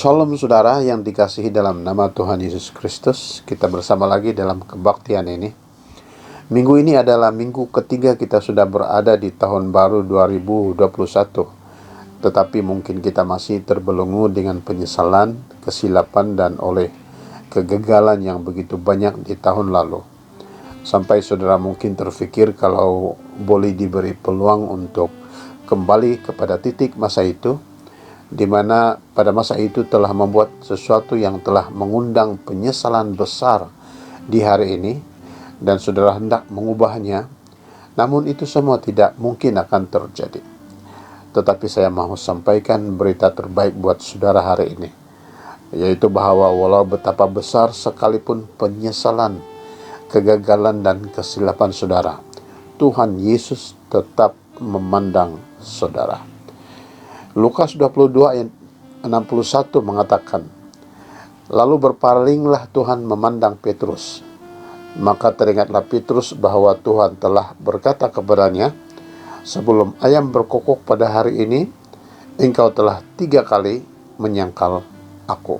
Shalom saudara yang dikasihi dalam nama Tuhan Yesus Kristus. Kita bersama lagi dalam kebaktian ini. Minggu ini adalah minggu ketiga kita sudah berada di tahun baru 2021. Tetapi mungkin kita masih terbelenggu dengan penyesalan, kesilapan, dan oleh kegagalan yang begitu banyak di tahun lalu. Sampai saudara mungkin terfikir kalau boleh diberi peluang untuk kembali kepada titik masa itu, di mana pada masa itu telah membuat sesuatu yang telah mengundang penyesalan besar di hari ini, dan saudara hendak mengubahnya, namun itu semua tidak mungkin akan terjadi. Tetapi saya mau sampaikan berita terbaik buat saudara hari ini, yaitu bahwa walau betapa besar sekalipun penyesalan, kegagalan, dan kesilapan saudara, Tuhan Yesus tetap memandang saudara. Lukas 22 ayat 61 mengatakan, "Lalu berpalinglah Tuhan memandang Petrus. Maka teringatlah Petrus bahwa Tuhan telah berkata kepadanya, 'Sebelum ayam berkokok pada hari ini, engkau telah 3 kali menyangkal aku.'"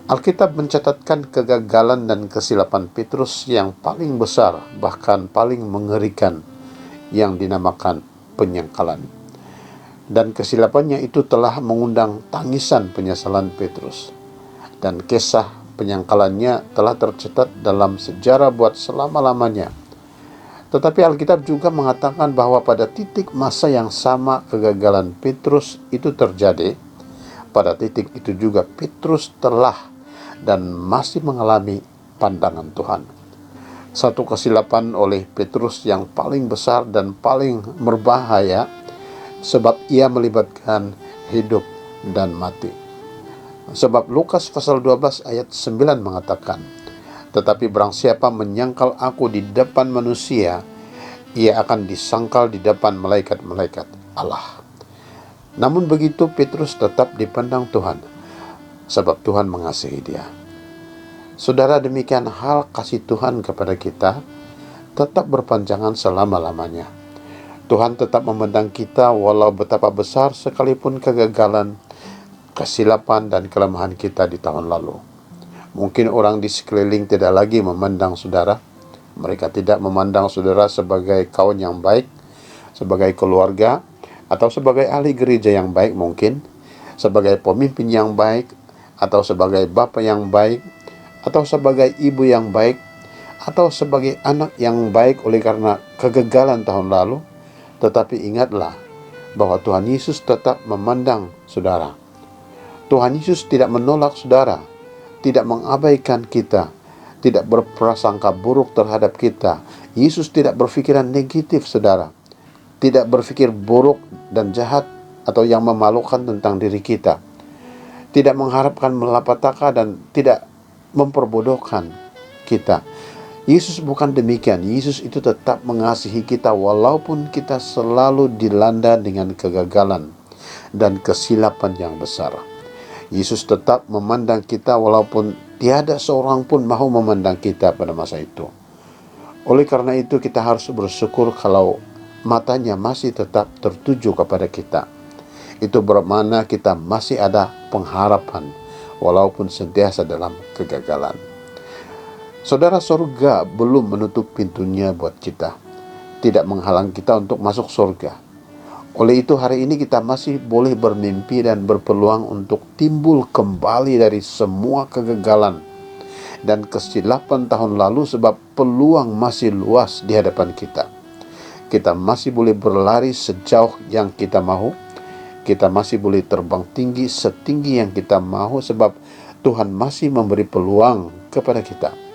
Alkitab mencatatkan kegagalan dan kesilapan Petrus yang paling besar, bahkan paling mengerikan, yang dinamakan penyangkalan. Dan kesilapannya itu telah mengundang tangisan penyesalan Petrus. Dan kisah penyangkalannya telah tercatat dalam sejarah buat selama-lamanya. Tetapi Alkitab juga mengatakan bahwa pada titik masa yang sama kegagalan Petrus itu terjadi, pada titik itu juga Petrus telah dan masih mengalami pandangan Tuhan. Satu kesilapan oleh Petrus yang paling besar dan paling berbahaya, sebab ia melibatkan hidup dan mati. Sebab Lukas pasal 12 ayat 9 mengatakan, "Tetapi barang siapa menyangkal aku di depan manusia, ia akan disangkal di depan malaikat-malaikat Allah." Namun begitu Petrus tetap dipandang Tuhan, sebab Tuhan mengasihi dia. Saudara, demikian hal kasih Tuhan kepada kita tetap berpanjangan selama-lamanya. Tuhan tetap memandang kita walau betapa besar sekalipun kegagalan, kesilapan, dan kelemahan kita di tahun lalu. Mungkin orang di sekeliling tidak lagi memandang saudara. Mereka tidak memandang saudara sebagai kawan yang baik, sebagai keluarga, atau sebagai ahli gereja yang baik mungkin, sebagai pemimpin yang baik, atau sebagai bapak yang baik, atau sebagai ibu yang baik, atau sebagai anak yang baik oleh karena kegagalan tahun lalu. Tetapi ingatlah bahwa Tuhan Yesus tetap memandang saudara. Tuhan Yesus tidak menolak saudara, tidak mengabaikan kita, tidak berprasangka buruk terhadap kita. Yesus tidak berpikiran negatif saudara, tidak berpikir buruk dan jahat atau yang memalukan tentang diri kita, tidak mengharapkan malapetaka dan tidak memperbodohkan kita. Yesus bukan demikian. Yesus itu tetap mengasihi kita walaupun kita selalu dilanda dengan kegagalan dan kesilapan yang besar. Yesus tetap memandang kita walaupun tiada seorang pun mau memandang kita pada masa itu. Oleh karena itu kita harus bersyukur kalau matanya masih tetap tertuju kepada kita. Itu bermakna kita masih ada pengharapan walaupun sentiasa dalam kegagalan. Saudara, surga belum menutup pintunya buat kita, tidak menghalang kita untuk masuk surga. Oleh itu hari ini kita masih boleh bermimpi dan berpeluang untuk timbul kembali dari semua kegagalan dan kesilapan tahun lalu, sebab peluang masih luas di hadapan kita. Kita masih boleh berlari sejauh yang kita mau, kita masih boleh terbang tinggi setinggi yang kita mau, sebab Tuhan masih memberi peluang kepada kita.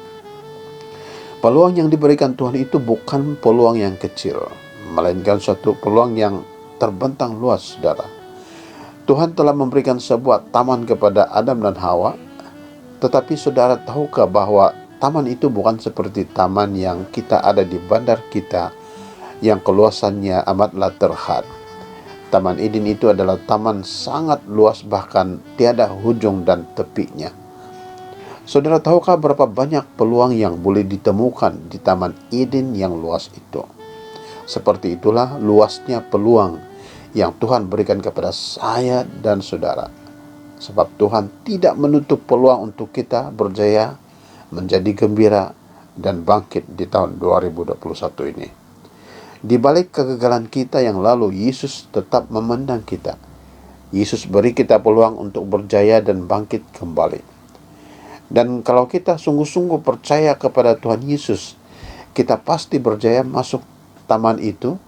Peluang yang diberikan Tuhan itu bukan peluang yang kecil, melainkan suatu peluang yang terbentang luas, saudara. Tuhan telah memberikan sebuah taman kepada Adam dan Hawa, tetapi saudara tahukah bahwa taman itu bukan seperti taman yang kita ada di bandar kita, yang keluasannya amatlah terhad. Taman Eden itu adalah taman sangat luas, bahkan tiada hujung dan tepinya. Saudara tahukah berapa banyak peluang yang boleh ditemukan di Taman Eden yang luas itu? Seperti itulah luasnya peluang yang Tuhan berikan kepada saya dan saudara. Sebab Tuhan tidak menutup peluang untuk kita berjaya, menjadi gembira, dan bangkit di tahun 2021 ini. Di balik kegagalan kita yang lalu, Yesus tetap memandang kita. Yesus beri kita peluang untuk berjaya dan bangkit kembali. Dan kalau kita sungguh-sungguh percaya kepada Tuhan Yesus, kita pasti berjaya masuk taman itu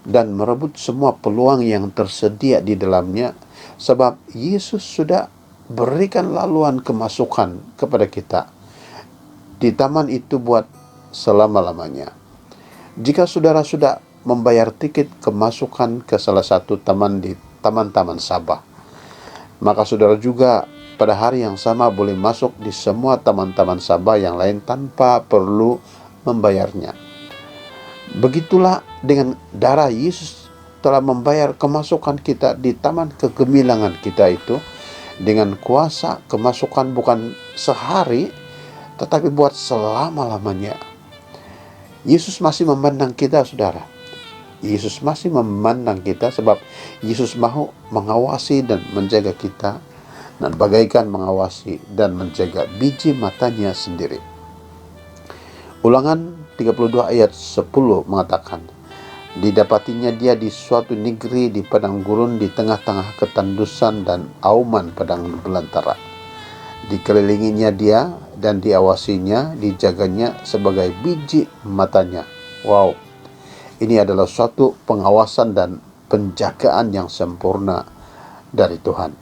dan merebut semua peluang yang tersedia di dalamnya, sebab Yesus sudah berikan laluan kemasukan kepada kita di taman itu buat selama-lamanya. Jika saudara sudah membayar tiket kemasukan ke salah satu taman di taman-taman Sabah, maka saudara juga pada hari yang sama boleh masuk di semua taman-taman Sabah yang lain tanpa perlu membayarnya. Begitulah dengan darah Yesus telah membayar kemasukan kita di taman kegemilangan kita itu dengan kuasa kemasukan bukan sehari, tetapi buat selama-lamanya. Yesus masih memandang kita, saudara. Yesus masih memandang kita sebab Yesus mau mengawasi dan menjaga kita, dan bagaikan mengawasi dan menjaga biji matanya sendiri. Ulangan 32 ayat 10 mengatakan, didapatinya dia di suatu negeri di padang gurun di tengah-tengah ketandusan dan auman padang belantara. Dikelilinginya dia dan diawasinya, dijaganya sebagai biji matanya. Wow, ini adalah suatu pengawasan dan penjagaan yang sempurna dari Tuhan.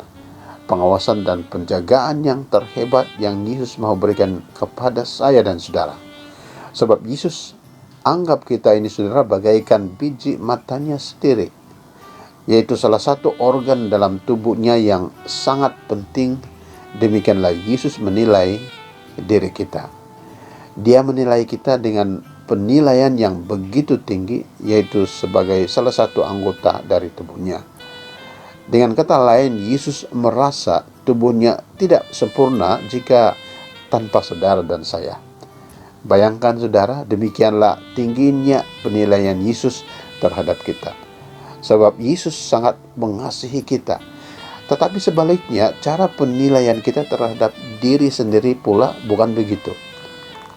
Pengawasan dan penjagaan yang terhebat yang Yesus mau berikan kepada saya dan saudara. Sebab Yesus anggap kita ini, saudara, bagaikan biji matanya sendiri, yaitu salah satu organ dalam tubuhnya yang sangat penting. Demikianlah Yesus menilai diri kita. Dia menilai kita dengan penilaian yang begitu tinggi, yaitu sebagai salah satu anggota dari tubuhnya. Dengan kata lain, Yesus merasa tubuhnya tidak sempurna jika tanpa saudara dan saya. Bayangkan, saudara, demikianlah tingginya penilaian Yesus terhadap kita. Sebab Yesus sangat mengasihi kita. Tetapi sebaliknya, cara penilaian kita terhadap diri sendiri pula bukan begitu.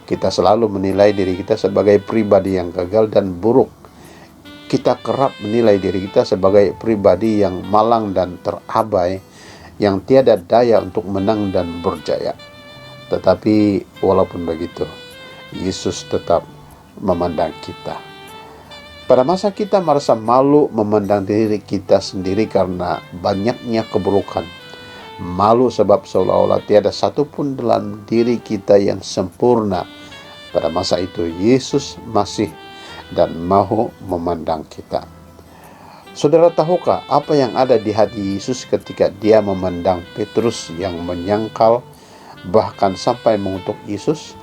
Kita selalu menilai diri kita sebagai pribadi yang gagal dan buruk. Kita kerap menilai diri kita sebagai pribadi yang malang dan terabai, yang tiada daya untuk menang dan berjaya. Tetapi walaupun begitu, Yesus tetap memandang kita. Pada masa kita merasa malu memandang diri kita sendiri karena banyaknya keburukan. Malu sebab seolah-olah tiada satupun dalam diri kita yang sempurna. Pada masa itu Yesus masih dan mau memandang kita. Saudara, tahukah apa yang ada di hati Yesus ketika dia memandang Petrus yang menyangkal bahkan sampai mengutuk Yesus?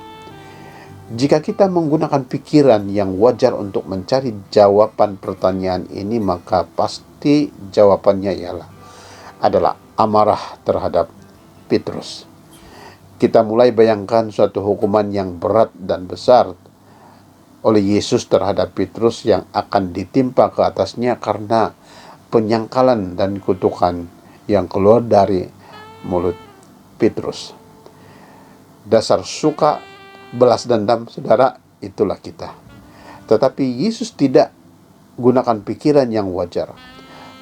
Jika kita menggunakan pikiran yang wajar untuk mencari jawaban pertanyaan ini, maka pasti jawabannya adalah amarah terhadap Petrus. Kita mulai bayangkan suatu hukuman yang berat dan besar oleh Yesus terhadap Petrus yang akan ditimpa ke atasnya karena penyangkalan dan kutukan yang keluar dari mulut Petrus. Dasar suka belas dendam, saudara, itulah kita. Tetapi Yesus tidak gunakan pikiran yang wajar.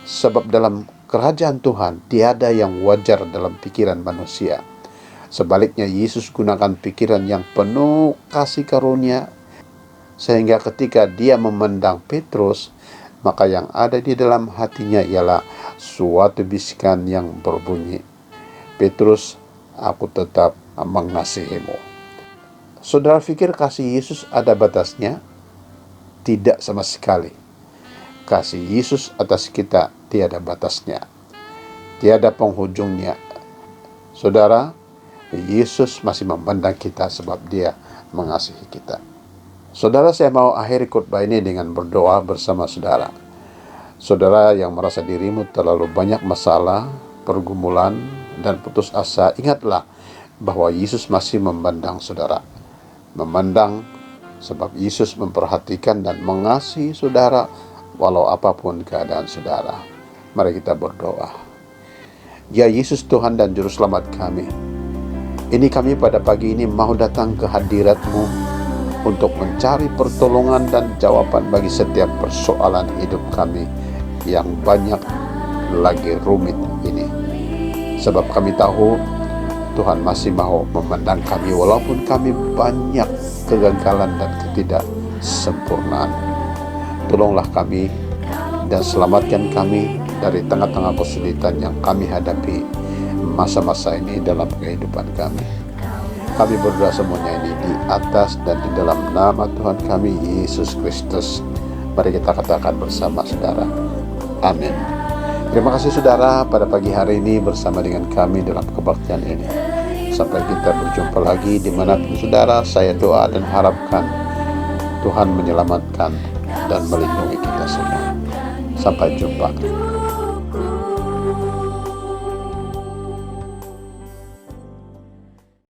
Sebab dalam kerajaan Tuhan tiada yang wajar dalam pikiran manusia. Sebaliknya, Yesus gunakan pikiran yang penuh kasih karunia, sehingga ketika dia memandang Petrus, maka yang ada di dalam hatinya ialah suatu bisikan yang berbunyi, Petrus, aku tetap mengasihimu. Saudara pikir kasih Yesus ada batasnya? Tidak sama sekali. Kasih Yesus atas kita tiada batasnya, tiada penghujungnya. Saudara, Yesus masih memandang kita sebab dia mengasihi kita. Saudara, saya mau akhiri khotbah ini dengan berdoa bersama saudara. Saudara yang merasa dirimu terlalu banyak masalah, pergumulan, dan putus asa, ingatlah bahwa Yesus masih memandang saudara. Memandang sebab Yesus memperhatikan dan mengasihi saudara walau apapun keadaan saudara. Mari kita berdoa. Ya Yesus Tuhan dan Juru Selamat kami, ini kami pada pagi ini mau datang ke hadirat-Mu untuk mencari pertolongan dan jawaban bagi setiap persoalan hidup kami yang banyak lagi rumit ini. Sebab kami tahu Tuhan masih mau memandang kami walaupun kami banyak kegagalan dan ketidaksempurnaan. Tolonglah kami dan selamatkan kami dari tengah-tengah kesulitan yang kami hadapi masa-masa ini dalam kehidupan kami. Kami berdoa semuanya ini di atas dan di dalam nama Tuhan kami Yesus Kristus. Mari kita katakan bersama saudara. Amin. Terima kasih saudara pada pagi hari ini bersama dengan kami dalam kebaktian ini. Sampai kita berjumpa lagi dimanapun saudara, saya doa dan harapkan Tuhan menyelamatkan dan melindungi kita semua. Sampai jumpa.